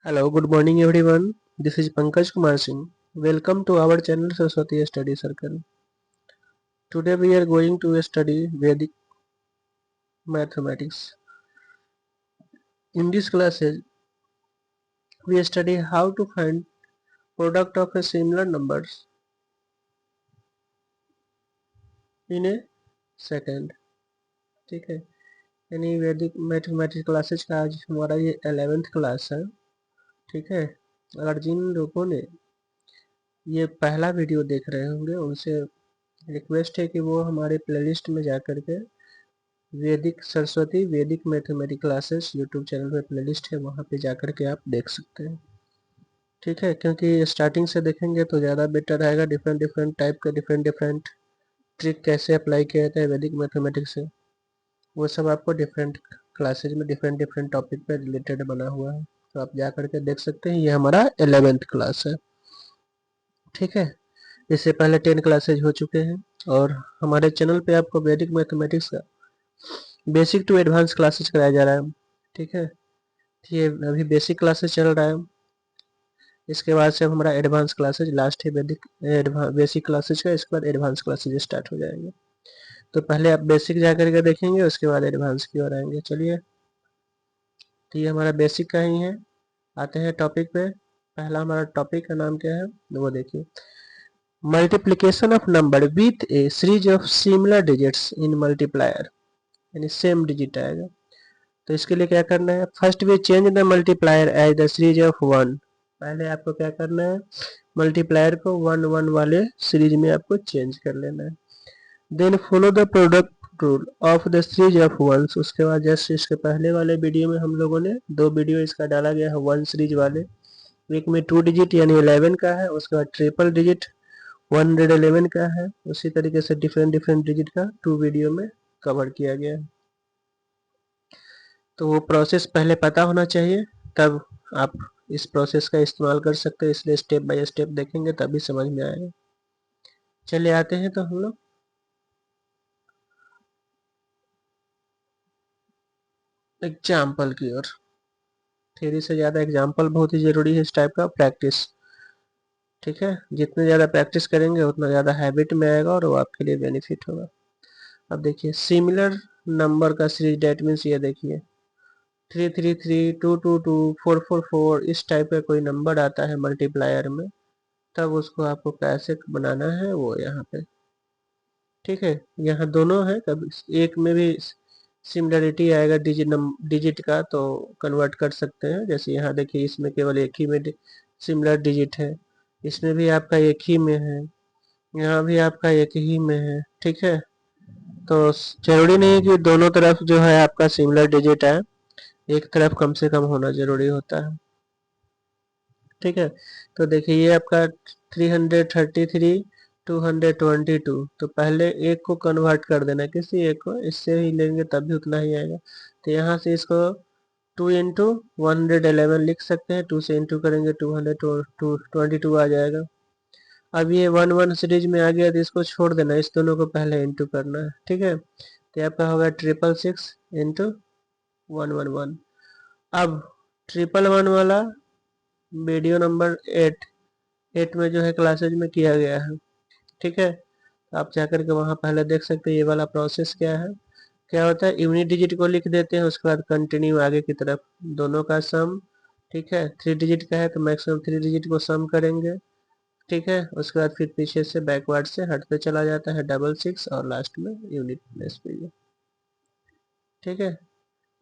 Hello, good morning everyone. This is Pankaj Kumar Singh. Welcome to our channel Saraswati Study Circle. Today we are going to study Vedic mathematics. In this classes, we study how to find product of a similar numbers in a second. ठीक है, यानी वैदिक mathematics classes का आज हमारा ये 11th class है. ठीक है, अगर जिन लोगों ने ये पहला वीडियो देख रहे होंगे उनसे रिक्वेस्ट है कि वो हमारे प्लेलिस्ट में जा कर के वैदिक सरस्वती वैदिक मैथमेटिक्स क्लासेस यूट्यूब चैनल पे प्लेलिस्ट है, वहाँ पे जाकर के आप देख सकते हैं. ठीक है, क्योंकि स्टार्टिंग से देखेंगे तो ज़्यादा बेटर रहेगा. डिफरेंट डिफरेंट टाइप का डिफरेंट ट्रिक कैसे अप्लाई किया जाता है वैदिक मैथमेटिक्स से, वो सब आपको डिफरेंट क्लासेज में डिफरेंट टॉपिक पे रिलेटेड बना हुआ है, तो आप जा करके देख सकते हैं. ये हमारा 11th क्लास है. ठीक है, इससे पहले 10 क्लासेज हो चुके हैं और हमारे चैनल पे आपको वैदिक मैथमेटिक्स का बेसिक टू एडवांस क्लासेस कराया जा रहा है. ठीक है, ये अभी बेसिक क्लासेस चल रहा है. इसके बाद से हमारा एडवांस क्लासेज लास्ट है वैदिक बेसिक क्लासेज का. इसके बाद एडवांस क्लासेज स्टार्ट हो जाएंगे. तो पहले आप बेसिक जा करके देखेंगे, उसके बाद एडवांस की ओर आएंगे. चलिए, तो ये हमारा बेसिक का ही है. आते हैं टॉपिक पे. पहला हमारा टॉपिक का नाम क्या है वो देखिए, multiplication of number with a series of similar digits in multiplier, यानी सेम डिजिट आएगा. तो इसके लिए क्या करना है, first way change the multiplier as the series of 1. पहले आपको क्या करना है, मल्टीप्लायर को 1 1 वाले सीरीज में आपको चेंज कर लेना है. Then follow the product rule of the series of ones. उसके बाद जस्ट इसके पहले वाले वीडियो में हम लोगों ने 2 वीडियो इसका डाला गया है वन सीरीज वाले. एक में 2 डिजिट यानी 11 का है, उसके बाद ट्रिपल डिजिट 111 का है. उसी तरीके से डिफरेंट डिजिट का 2 वीडियो में कवर किया गया है. तो वो प्रोसेस पहले पता होना चाहिए, तब आप इस प्रोसेस का इस्तेमाल कर सकते हैं. इसलिए स्टेप बाय स्टेप देखेंगे तभी समझ में आएगा. चलिए आते हैं तो हम लोग एग्जाम्पल की ओर. थ्योरी से ज़्यादा एग्जाम्पल बहुत ही ज़रूरी है इस टाइप का प्रैक्टिस. ठीक है, जितने ज़्यादा प्रैक्टिस करेंगे उतना ज़्यादा हैबिट में आएगा और वो आपके लिए बेनिफिट होगा. अब देखिए, सिमिलर नंबर का सीरीज, डेट मीन्स ये देखिए 333 222 444 इस टाइप का कोई नंबर आता है मल्टीप्लायर में, तब उसको आपको कैसे बनाना है वो यहाँ पे. ठीक है, यहाँ दोनों है, कभी एक में भी सिमिलरिटी आएगा डिजिट का तो कन्वर्ट कर सकते हैं. जैसे यहाँ देखिए, इसमें केवल एक ही में सिमिलर डिजिट है, इसमें भी आपका एक ही में है, यहाँ भी आपका एक ही में है. ठीक है, तो जरूरी नहीं है कि दोनों तरफ जो है आपका सिमिलर डिजिट है, एक तरफ कम से कम होना जरूरी होता है. ठीक है, तो देखिए ये आपका 333 222, तो पहले एक को कन्वर्ट कर देना किसी एक को, इससे ही लेंगे तब भी उतना ही आएगा. तो यहाँ से इसको 2 इंटू 111 लिख सकते हैं. 2 से इंटू करेंगे 222 आ जाएगा. अब ये 1 1 सीरीज में आ गया तो इसको छोड़ देना, इस दोनों को पहले इंटू करना है. ठीक है, तो आपका होगा 666 इंटू 111. अब 111 वाला वीडियो नंबर 8 में जो है क्लासेज में किया गया है. ठीक है, तो आप जाकर के वहाँ पहले देख सकते हैं ये वाला प्रोसेस क्या है. क्या होता है, यूनिट डिजिट को लिख देते हैं, उसके बाद कंटिन्यू आगे की तरफ दोनों का सम. ठीक है, 3 डिजिट का है तो मैक्सिमम 3 डिजिट को सम करेंगे. ठीक है, उसके बाद फिर पीछे से बैकवर्ड से हटते चला जाता है 66 और लास्ट में यूनिट प्लेस पे. ठीक है,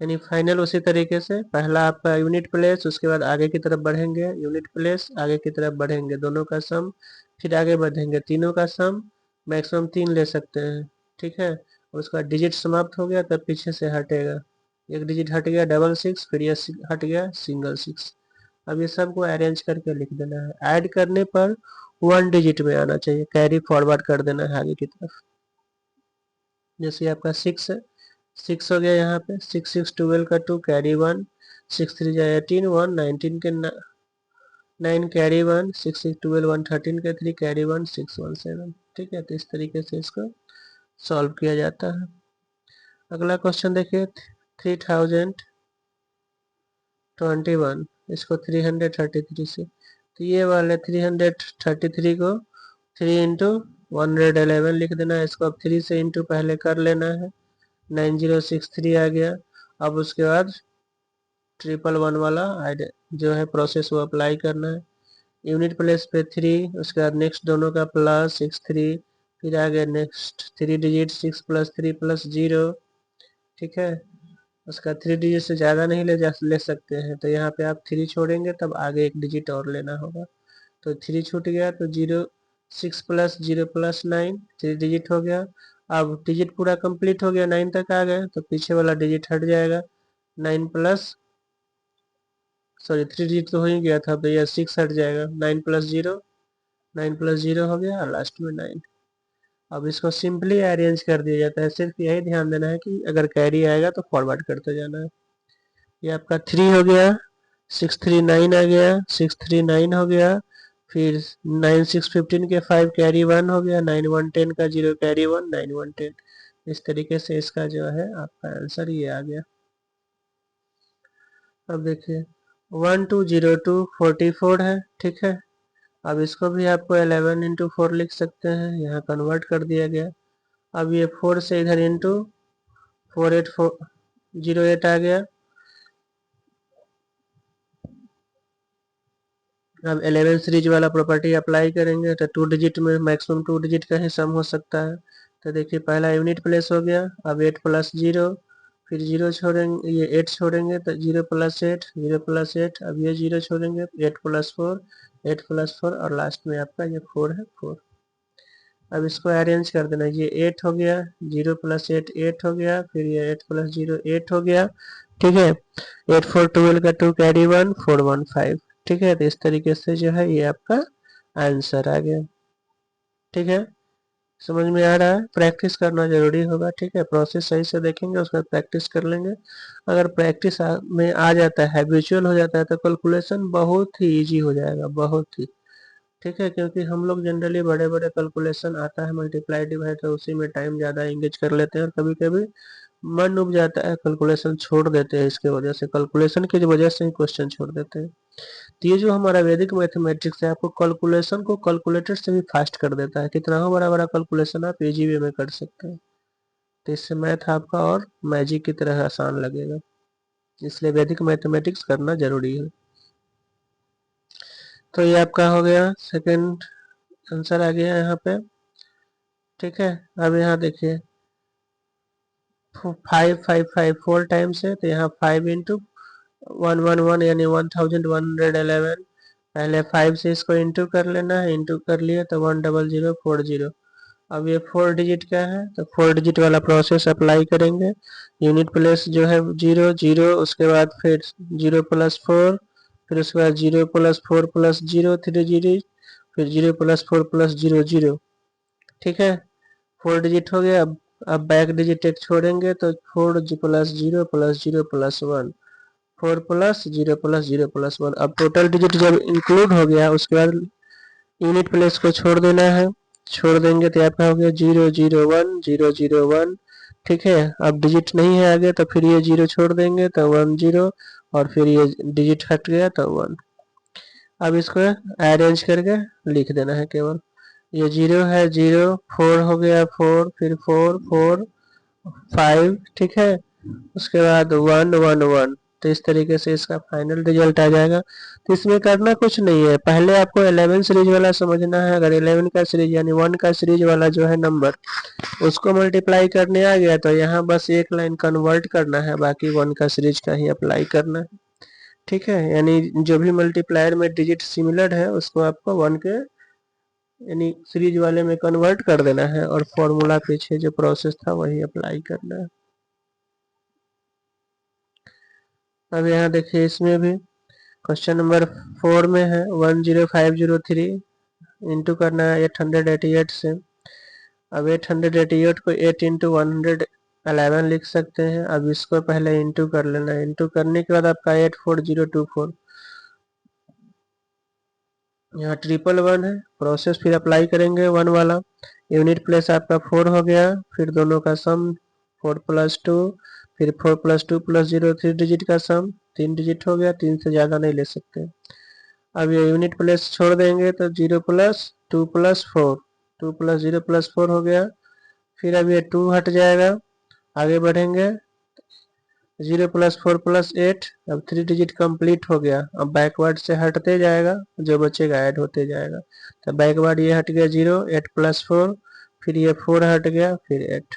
यानी फाइनल उसी तरीके से पहला आपका यूनिट प्लेस, उसके बाद आगे की तरफ बढ़ेंगे, यूनिट प्लेस आगे की तरफ बढ़ेंगे, दोनों का सम, फिर आगे बढ़ेंगे, तीनों का सम, मैक्सिमम 3 ले सकते हैं. ठीक है, उसका डिजिट समाप्त हो गया तब पीछे से हटेगा, एक डिजिट हट गया 66, फिर ये हट गया सिंगल 6. अब ये सबको अरेंज करके लिख देना है. ऐड करने पर 1 डिजिट में आना चाहिए, कैरी फॉरवर्ड कर देना है आगे की तरफ. जैसे आपका 6 है, 6 हो गया यहाँ पे, 6 6 12 का 2 कैरी 1, 6 3 जा 18 1 19 के 9 कैरी 1, 6 6 12 1 13 के 3 कैरी 1 6 1 7. ठीक है, तो इस तरीके से इसको सॉल्व किया जाता है. अगला क्वेश्चन देखिए, 3021 इसको 333 से, तो ये वाले 333 को 3 इंटू 111 लिख देना है। इसको अब 3 से इंटू पहले कर लेना है, 9063 आ गया। अब उसके बाद 111 वाला जो है प्रोसेस वो अप्लाई करना है। यूनिट प्लेस पे 3, उसके बाद नेक्स्ट दोनों का प्लस 63, फिर आ गया नेक्स्ट 3 डिजिट 6 + 3 + 0, ठीक है। उसका 3 डिजिट से ज़्यादा नहीं ले सकते हैं, तो यहाँ पे आप 3 छोड़ेंगे तब आगे एक डिजिट और लेना होगा। तो 3 छूट गया तो 0 6 + 0 + 9 3 डिजिट हो गया। अब डिजिट पूरा कंप्लीट हो गया, 9 तक आ गए तो पीछे वाला डिजिट हट जाएगा। 9 प्लस सॉरी 3 डिजिट तो हो ही गया था, तो यह 6 हट जाएगा। 9 + 0 9 + 0 हो गया और लास्ट में 9। अब इसको सिंपली अरेंज कर दिया जाता है। सिर्फ यही ध्यान देना है कि अगर कैरी आएगा तो फॉरवर्ड करते जाना है। ये आपका 3 हो गया, 639 आ गया, 639 हो गया, फिर 9 6 15 के 5 कैरी 1 हो गया, 9 1 10 का 0 कैरी 1 9 1 10। इस तरीके से इसका जो है आपका आंसर ये आ गया। अब देखिए 1 2 0 2 44 है, ठीक है। अब इसको भी आपको 11 इंटू 4 लिख सकते हैं, यहाँ कन्वर्ट कर दिया गया। अब ये 4 से इधर इंटू 48408 आ गया। अब 11 सीरीज वाला प्रॉपर्टी अप्लाई करेंगे तो 2 डिजिट में मैक्सिमम 2 डिजिट का ही सम हो सकता है। तो देखिए पहला यूनिट प्लेस हो गया। अब 8 + 0, फिर 0 छोड़ेंगे, ये 8 छोड़ेंगे तो 0 + 8 0 + 8, अब ये 0 छोड़ेंगे 8 + 4 8 + 4 और लास्ट में आपका ये 4 है 4। अब इसको अरेंज कर देना, ये 8 हो गया, 0 + 8 8 हो गया, फिर ये 8 + 0 8 हो गया, ठीक है। 8 4 12 का 2 कैरी 1 4 1 5, ठीक है। तो इस तरीके से जो है ये आपका आंसर आ गया, ठीक है। समझ में आ रहा है? प्रैक्टिस करना जरूरी होगा, ठीक है। प्रोसेस सही से देखेंगे, उसके बाद प्रैक्टिस कर लेंगे। अगर प्रैक्टिस में आ जाता है, हैबिचुअल हो जाता है, तो कैलकुलेशन बहुत ही इजी हो जाएगा, बहुत ही, ठीक है। क्योंकि हम लोग जनरली बड़े बड़े कैलकुलेशन आता है मल्टीप्लाई डिवाइड, तो उसी में टाइम ज़्यादा एंगेज कर लेते हैं और कभी कभी मन उब जाता है, कैलकुलेशन छोड़ देते हैं। इसके वजह से कैलकुलेशन की वजह से ही क्वेश्चन छोड़ देते हैं। तो ये जो हमारा वैदिक मैथमेटिक्स है, आपको कैलकुलेशन को कैलकुलेटर से भी फास्ट कर देता है। कितना हो बड़ा बड़ा कैलकुलेशन आप इजी वे में कर सकते हैं। तो इससे मैथ आपका और मैजिक की तरह आसान लगेगा, इसलिए वैदिक मैथमेटिक्स करना जरूरी है। तो ये आपका हो गया, सेकंड आंसर आ गया यहाँ पे, ठीक है। अब यहाँ देखिए 5 5 5 4 टाइम्स है, तो यहाँ 5 इंटू 111 यानी 1111। पहले 5 से इसको इंटू कर लेना है, इंटू कर लिए तो 10040। अब ये 4 डिजिट का है, तो 4 डिजिट वाला प्रोसेस अप्लाई करेंगे। यूनिट प्लेस जो है 0 0, उसके बाद फिर 0 + 4, फिर उसके बाद 0 + 4 + 0 3 डिजिट, फिर 0 + 4 + 0 0, ठीक है। 4 डिजिट हो गया। अब बैक डिजिट एक छोड़ेंगे तो 4 + 0 + 0 + 1 4 + 0 + 0 + 1। अब टोटल डिजिट जब इंक्लूड हो गया, उसके बाद यूनिट प्लेस को छोड़ देना है। छोड़ देंगे तो आपका हो गया 0 0 1 0 0 1, ठीक है। अब डिजिट नहीं है आगे, तो फिर ये 0 छोड़ देंगे तो 1 0, और फिर ये डिजिट हट गया तो 1। अब इसको अरेंज करके लिख देना है केवल। ये 0 है 0, 4 हो गया 4, फिर 4 4 5, ठीक है। उसके बाद 1 1 1। तो इस तरीके से इसका फाइनल रिजल्ट आ जाएगा। तो इसमें करना कुछ नहीं है, पहले आपको 11 सीरीज वाला समझना है। अगर 11 का सीरीज यानी 1 का सीरीज वाला जो है नंबर, उसको मल्टीप्लाई करने आ गया तो यहाँ बस एक लाइन कन्वर्ट करना है, बाकी 1 का सीरीज का ही अप्लाई करना है, ठीक है। यानी जो भी मल्टीप्लायर में डिजिट सिमिलर है उसको आपको 1 के यानी सीरीज वाले में कन्वर्ट कर देना है, और फॉर्मूला पीछे जो प्रोसेस था वही अप्लाई करना है। अब यहाँ देखिए इसमें भी क्वेश्चन नंबर 4 में है 10503 इंटू करना है 888 से। अब 888 को 8 इंटू 111 लिख सकते हैं। अब इसको पहले इंटू कर लेना है। इंटू करने के बाद आपका 84024, यहाँ 111 है। प्रोसेस फिर अप्लाई करेंगे 1 वाला। यूनिट प्लेस आपका 4 हो गया, फिर दोनों का सम 4 + 2, फिर 4 + 2 + 0 3 डिजिट का सम, 3 डिजिट हो गया, 3 से ज़्यादा नहीं ले सकते। अब ये यूनिट प्लेस छोड़ देंगे तो 0 + 2 + 4, 2 + 0 + 4 हो गया। फिर अब ये 2 हट जाएगा, आगे बढ़ेंगे 0 + 4 + 8, अब 3 डिजिट कंप्लीट हो गया। अब बैकवर्ड से हटते जाएगा, जो बचेगा ऐड होते जाएगा। तो बैकवर्ड ये हट गया 0, 8 + 4, फिर ये 4 हट गया, फिर 8।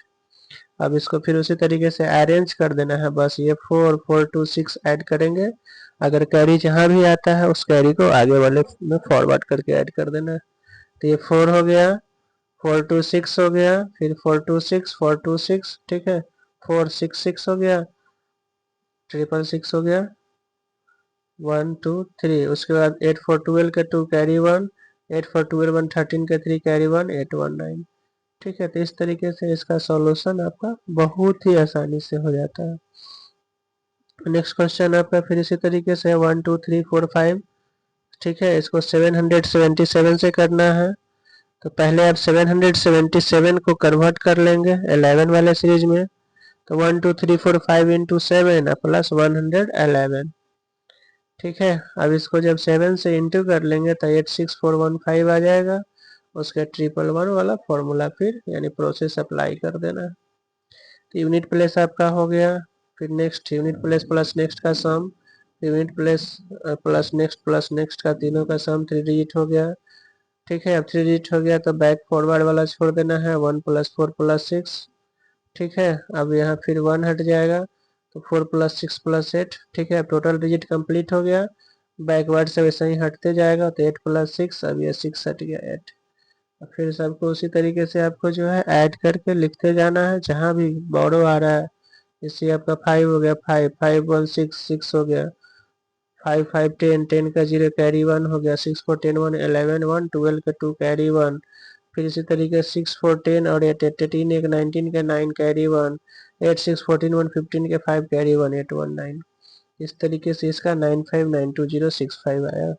अब इसको फिर उसी तरीके से अरेंज कर देना है, बस ये 4, 4 2 6 ऐड करेंगे। अगर कैरी जहाँ भी आता है उस कैरी को आगे वाले में फॉरवर्ड करके ऐड कर देना है। तो ये 4 हो गया, 4 2 6 हो गया, फिर 4 2 6, 4 2 6, ठीक है, 4 6 6 हो गया, 6 6 हो गया, 1 2 3। उसके बाद 8 4 12 का 2 कैरी 1, 8 4 12 1 13 का 3 कैरी 1, 8 1 9। ठीक है, तो इस तरीके से इसका सॉल्यूशन आपका बहुत ही आसानी से हो जाता है। नेक्स्ट क्वेश्चन आपका फिर इसी तरीके से 1 2 3 4 5। ठीक है, इसको 777 से करना है। तो पहले आप 777 को कन्वर्ट कर लेंगे 11 वाले सीरीज में। तो 1 2 3 4 5 इंटू 7 प्लस 111। ठीक है, अब इसको जब 7 से इंटू कर लेंगे तो 86415 आ जाएगा। उसके 111 वाला फॉर्मूला फिर यानी प्रोसेस अप्लाई कर देना है। तो यूनिट प्लेस आपका हो गया। फिर next unit place plus next का सम, यूनिट प्लेस प्लस नेक्स्ट का तीनों का सम 3 डिजिट हो गया। ठीक है, अब 3 डिजिट हो गया तो बैक फॉरवर्ड वाला छोड़ देना है, 1 + 4 + 6। ठीक है, अब यहाँ फिर 1 हट जाएगा तो 4 + 6 + 8। ठीक है, अब टोटल डिजिट कंप्लीट हो गया। बैकवर्ड से वैसे ही हटते जाएगा तो 8 + 6, अब ये 6 हट गया 8। फिर सबको उसी तरीके से आपको जो है ऐड करके लिखते जाना है, जहाँ भी बोरो आ रहा है। जैसे आपका 5 हो गया, 5 5 1 6 6 हो गया, 5 5 10 10 का 0 कैरी 1 हो गया, 6 4 10 1 11 1 12 का 2 कैरी 1। फिर इसी तरीके 6 4 10 और 8 8 18 एक 19 का 9 कैरी 1, 8 6 14 1 15 के 5 कैरी 1 8 1 9। इस तरीके से इसका 9592065 आया।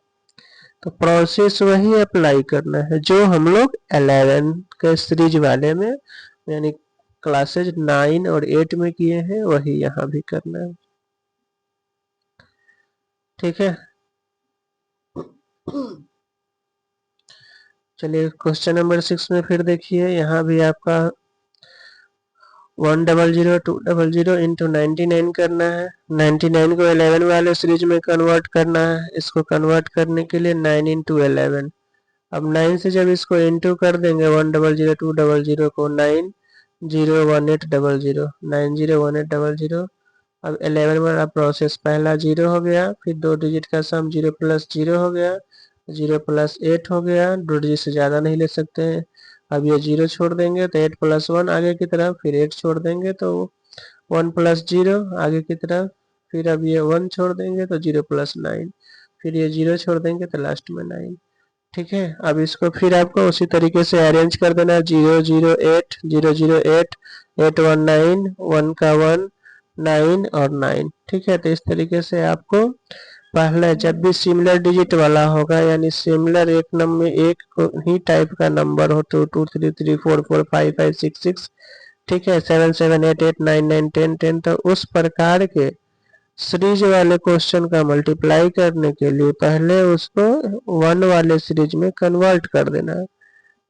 तो प्रोसेस वही अप्लाई करना है जो हम लोग 11 के सीरीज वाले में यानी क्लासेज 9 और 8 में किए हैं, वही यहाँ भी करना है। ठीक है, चलिए क्वेश्चन नंबर 6 में फिर देखिए, यहाँ भी आपका 100 200 इंटू 99 करना है। 99 को 11 वाले सीरीज में कन्वर्ट करना है। इसको कन्वर्ट करने के लिए 9 इंटू 11। अब 9 से जब इसको इंटू कर देंगे 100 200 को 901800 901800। अब 11 वाला प्रोसेस पहला 0 हो गया, फिर 2 डिजिट का सम 0 + 0 हो गया, 0 + 8 हो गया, 2 डिजिट से ज़्यादा नहीं ले सकते हैं। अब ये 0 छोड़ देंगे तो 8 + 1 आगे की तरफ, फिर 8 छोड़ देंगे तो 1 + 0 आगे की तरफ, फिर अब ये 1 छोड़ देंगे तो 0 + 9, फिर ये 0 छोड़ देंगे तो लास्ट में 9। ठीक है, अब इसको फिर आपको उसी तरीके से अरेंज कर देना है, 0 0 8 0 0 8 8 1 9 1 का 1 9 और 9। ठीक है, तो इस तरीके से आपको पहले जब भी सिमिलर डिजिट वाला होगा यानी सिमिलर एक नंबर एक ही टाइप का नंबर हो, 2 2 3 3 4 4 5 5 6 6, ठीक है, 7 7 8 8 9 9 10 10, तो उस प्रकार के सीरीज वाले क्वेश्चन का मल्टीप्लाई करने के लिए पहले उसको 1 वाले सीरीज में कन्वर्ट कर देना है।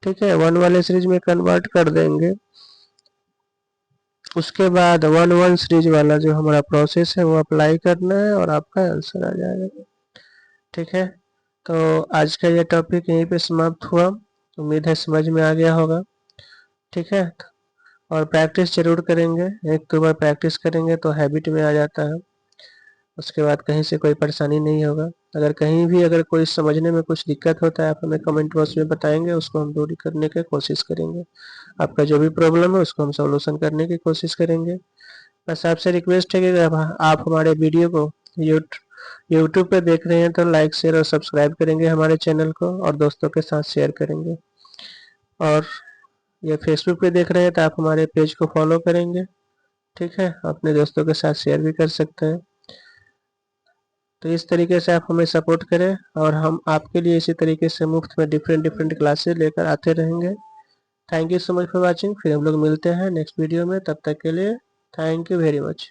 ठीक है, 1 वाले सीरीज में कन्वर्ट कर देंगे, उसके बाद 1 1 सीरीज वाला जो हमारा प्रोसेस है वो अप्लाई करना है और आपका आंसर आ जाएगा। ठीक है, तो आज का ये टॉपिक यहीं पे समाप्त हुआ। उम्मीद है समझ में आ गया होगा। ठीक है, और प्रैक्टिस जरूर करेंगे, 1-2 बार प्रैक्टिस करेंगे तो हैबिट में आ जाता है। उसके बाद कहीं से कोई परेशानी नहीं होगा। अगर कहीं भी अगर कोई समझने में कुछ दिक्कत होता है आप हमें कमेंट बॉक्स में बताएंगे, उसको हम दूर करने की कोशिश करेंगे। आपका जो भी प्रॉब्लम है उसको हम सॉल्यूशन करने की कोशिश करेंगे। बस आपसे रिक्वेस्ट है कि आप हमारे वीडियो को यूट्यूब पे देख रहे हैं तो लाइक शेयर और सब्सक्राइब करेंगे हमारे चैनल को, और दोस्तों के साथ शेयर करेंगे। और ये फेसबुक पे देख रहे हैं तो आप हमारे पेज को फॉलो करेंगे। ठीक है, अपने दोस्तों के साथ शेयर भी कर सकते हैं। तो इस तरीके से आप हमें सपोर्ट करें और हम आपके लिए इसी तरीके से मुफ्त में डिफरेंट क्लासेस लेकर आते रहेंगे। Thank you so much for watching. फिर हम लोग मिलते हैं नेक्स्ट वीडियो में, तब तक के लिए थैंक यू वेरी मच।